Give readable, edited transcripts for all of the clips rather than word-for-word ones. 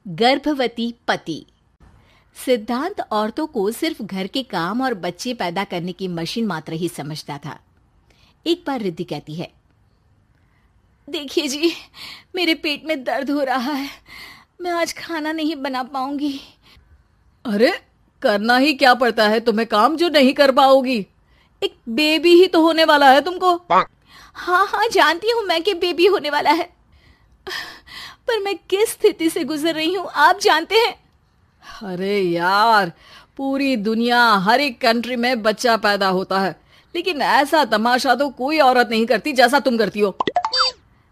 गर्भवती पति। सिद्धांत औरतों को सिर्फ घर के काम और बच्चे पैदा करने की मशीन मात्र ही समझता था। एक बार रिद्धि कहती है, देखिए जी, मेरे पेट में दर्द हो रहा है, मैं आज खाना नहीं बना पाऊंगी। अरे करना ही क्या पड़ता है तुम्हें काम जो नहीं कर पाओगी? एक बेबी ही तो होने वाला है तुमको। हाँ हाँ, जानती हूँ मैं कि बेबी होने वाला है, पर मैं किस स्थिति से गुजर रही हूँ आप जानते हैं। अरे यार, पूरी दुनिया हर एक कंट्री में बच्चा पैदा होता है, लेकिन ऐसा तमाशा तो कोई औरत नहीं करती जैसा तुम करती हो।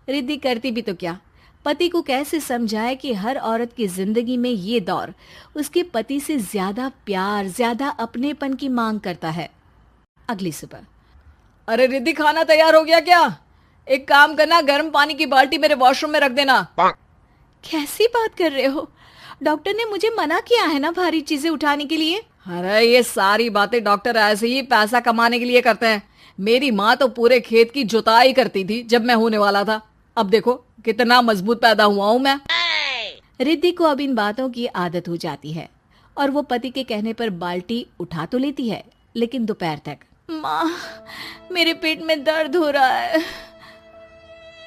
रिद्धि करती भी तो क्या, पति को कैसे समझाए कि हर औरत की जिंदगी में ये दौर उसके पति से ज्यादा प्यार, ज्यादा अपनेपन की मांग करता है। अगली सुबह, अरे रिद्धि, खाना तैयार हो गया क्या? एक काम करना, गर्म पानी की बाल्टी मेरे वॉशरूम में रख देना। कैसी बात कर रहे हो? डॉक्टर ने मुझे मना किया है ना भारी चीजें उठाने के लिए। अरे ये सारी बातें डॉक्टर ऐसे ही पैसा कमाने के लिए करते हैं। मेरी माँ तो पूरे खेत की जुताई करती थी जब मैं होने वाला था। अब देखो कितना मजबूत पैदा हुआ हूँ मैं। रिद्धि को अब इन बातों की आदत हो जाती है और वो पति के कहने पर बाल्टी उठा तो लेती है, लेकिन दोपहर तक। माँ, मेरे पेट में दर्द हो रहा है।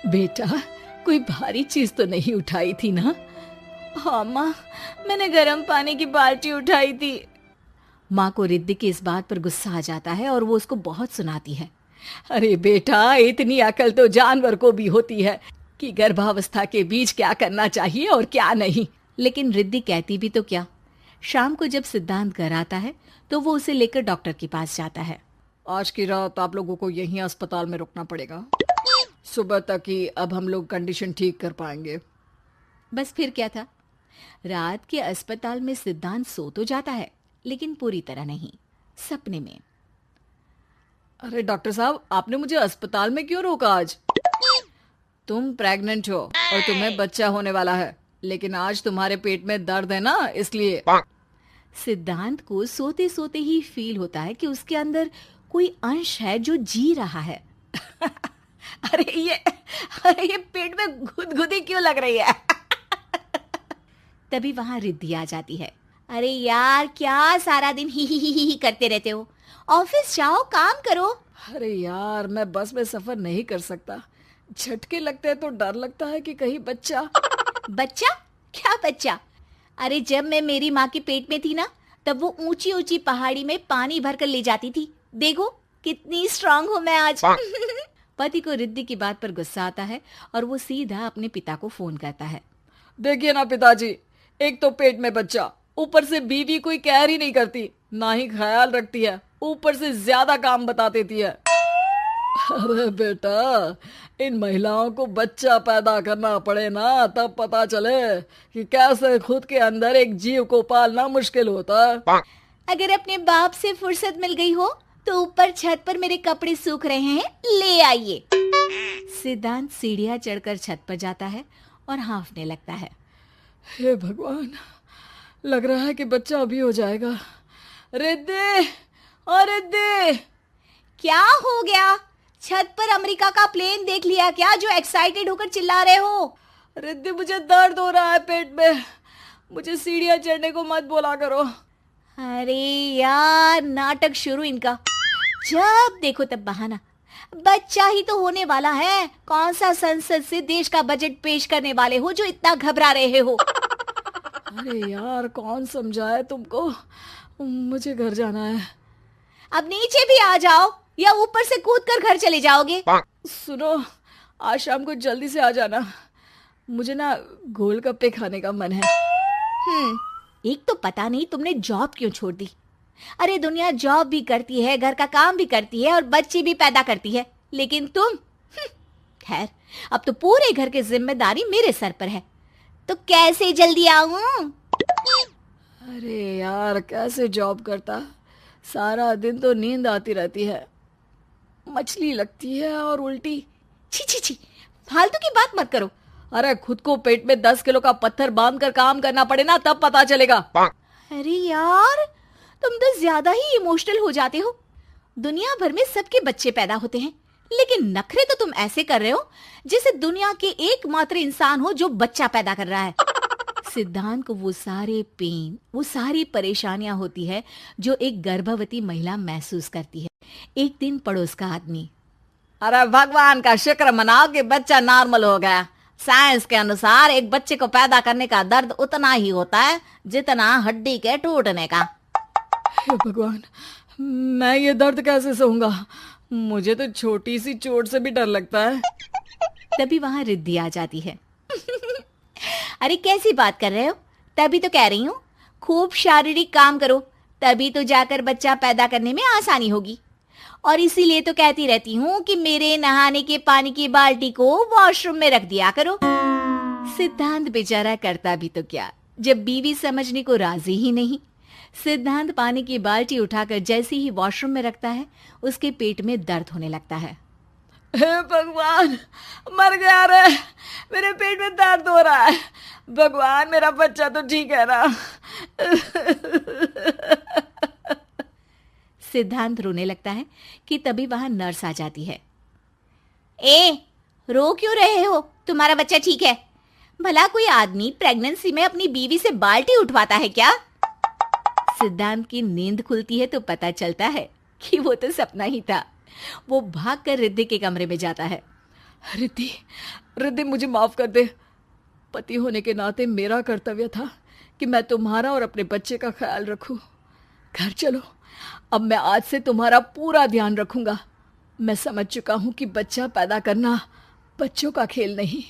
बेटा, कोई भारी चीज तो नहीं उठाई थी ना? हाँ माँ, मैंने गर्म पानी की बाल्टी उठाई थी। माँ को रिद्धि की इस बात पर गुस्सा आ जाता है और वो उसको बहुत सुनाती है। अरे बेटा, इतनी अकल तो जानवर को भी होती है कि गर्भावस्था के बीच क्या करना चाहिए और क्या नहीं। लेकिन रिद्धि कहती भी तो क्या। शाम को जब सिद्धांत घर आता है तो वो उसे लेकर डॉक्टर के पास जाता है। आज की रात आप लोगों को यहीं अस्पताल में रुकना पड़ेगा, सुबह तक ही अब हम लोग कंडीशन ठीक कर पाएंगे। बस फिर क्या था, रात के अस्पताल में सिद्धांत सो तो जाता है, लेकिन पूरी तरह नहीं, सपने में। अरे डॉक्टर साहब, आपने मुझे अस्पताल में क्यों रोका आज? तुम प्रेग्नेंट हो और तुम्हें बच्चा होने वाला है, लेकिन आज तुम्हारे पेट में दर्द है ना, इसलिए। सिद्धांत को सोते सोते ही फील होता है कि उसके अंदर कोई अंश है जो जी रहा है। अरे ये पेट में गुदगुदी क्यों लग रही है? तभी वहां रिद्धि आ जाती है। अरे यार, क्या सारा दिन ही करते रहते हो? ऑफिस जाओ, काम करो। अरे यार, मैं बस में सफर नहीं कर सकता। झटके लगते हैं तो डर लगता है कि कहीं बच्चा। बच्चा? क्या बच्चा? अरे जब मैं मेरी माँ के पेट में थी ना, तब वो ऊंची ऊंची पहाड़ी में पानी भरकर ले जाती थी। देखो कितनी स्ट्रांग हूँ मैं आज। पति को रिद्धि की बात पर गुस्सा आता है और वो सीधा अपने पिता को फोन करता है। देखिए ना पिताजी, एक तो पेट में बच्चा, ऊपर से बीवी कोई केयर ही नहीं करती, ना ही ख्याल रखती है, ऊपर से ज्यादा काम बता देती है। अरे बेटा, इन महिलाओं को बच्चा पैदा करना पड़े ना, तब पता चले कि कैसे खुद के अंदर एक जीव को पालना मुश्किल होता है। अगर अपने बाप से फुर्सत मिल गई हो तो ऊपर छत पर मेरे कपड़े सूख रहे हैं, ले आइए। सिद्धांत सीढ़ियां चढ़कर छत पर जाता है और हांफने लगता है। हे भगवान, लग रहा है कि बच्चा अभी हो जाएगा। रिद्धि, ओ रिद्धि! क्या हो गया? छत पर अमेरिका का प्लेन देख लिया क्या जो एक्साइटेड होकर चिल्ला रहे हो? रिद्धि, मुझे दर्द हो रहा है पेट में, मुझे सीढ़ियां चढ़ने को मत बोला करो। अरे यार, नाटक शुरू इनका, जब देखो तब बहाना। बच्चा ही तो होने वाला है, कौन सा संसद से देश का बजट पेश करने वाले हो जो इतना घबरा रहे हो? अरे यार, कौन समझाए तुमको, मुझे घर जाना है। अब नीचे भी आ जाओ या ऊपर से कूदकर घर चले जाओगे? सुनो, आज शाम को जल्दी से आ जाना, मुझे ना गोलगप्पे खाने का मन है। एक तो पता नहीं तुमने जॉब क्यों छोड़ दी। अरे दुनिया जॉब भी करती है, घर का काम भी करती है और बच्चे भी पैदा करती है, लेकिन तुम, खैर, अब तो पूरे घर की जिम्मेदारी मेरे सर पर है, तो कैसे जल्दी आऊं? अरे यार, कैसे जॉब करता, सारा दिन तो नींद आती रहती है, मछली लगती है और उल्टी। छी छी छी, फालतू की बात मत करो। अरे खुद को पेट में 10 किलो का पत्थर बांधकर काम करना पड़े ना, तब पता चलेगा। अरे यार, तुम तो ज्यादा ही इमोशनल हो जाते हो। दुनिया भर में सबके बच्चे पैदा होते हैं, लेकिन नखरे तो तुम ऐसे कर रहे हो जैसे दुनिया के एकमात्र इंसान हो जो बच्चा पैदा कर रहा है। सिद्धांत को वो सारे पेन, वो सारी परेशानियां होती है जो एक गर्भवती महिला महसूस करती है। एक दिन पड़ोस का आदमी, अरे भगवान का शुक्र मनाओ कि बच्चा नॉर्मल हो गया। साइंस के अनुसार एक बच्चे को पैदा करने का दर्द उतना ही होता है जितना हड्डी के टूटने का। हे भगवान, मैं ये दर्द कैसे सहूंगा? मुझे तो छोटी सी चोट से भी डर लगता है। तभी वहां रिद्धि आ जाती है। अरे कैसी बात कर रहे हो? तभी तो कह रही हूँ, खूब शारीरिक काम करो, तभी तो जाकर बच्चा पैदा करने में आसानी होगी। और इसीलिए तो कहती रहती हूँ कि मेरे नहाने के पानी की बाल्टी को वॉशरूम में रख दिया करो। सिद्धांत बेचारा करता भी तो क्या, जब बीवी समझने को राजी ही नहीं। सिद्धांत पानी की बाल्टी उठाकर जैसे ही वॉशरूम में रखता है, उसके पेट में दर्द होने लगता है। हे भगवान, मर गया रे, मेरे पेट में दर्द हो रहा है। भगवान, मेरा बच्चा तो ठीक है ना? सिद्धांत रोने लगता है कि तभी वहां नर्स आ जाती है। ए, रो क्यों रहे हो? तुम्हारा बच्चा ठीक है। भला कोई आदमी प्रेगनेंसी में अपनी बीवी से बाल्टी उठवाता है क्या? सिद्धांत की नींद खुलती है तो पता चलता है कि वो तो सपना ही था। वो भागकर रिद्धि के कमरे में जाता है। रिद्धि, रिद्धि, मुझे माफ कर दे। पति होने के नाते मेरा कर्तव्य था कि मैं तुम्हारा और अपने बच्चे का ख्याल रखूं। घर चलो, अब मैं आज से तुम्हारा पूरा ध्यान रखूंगा। मैं समझ चुका हूं कि बच्चा पैदा करना बच्चों का खेल नहीं।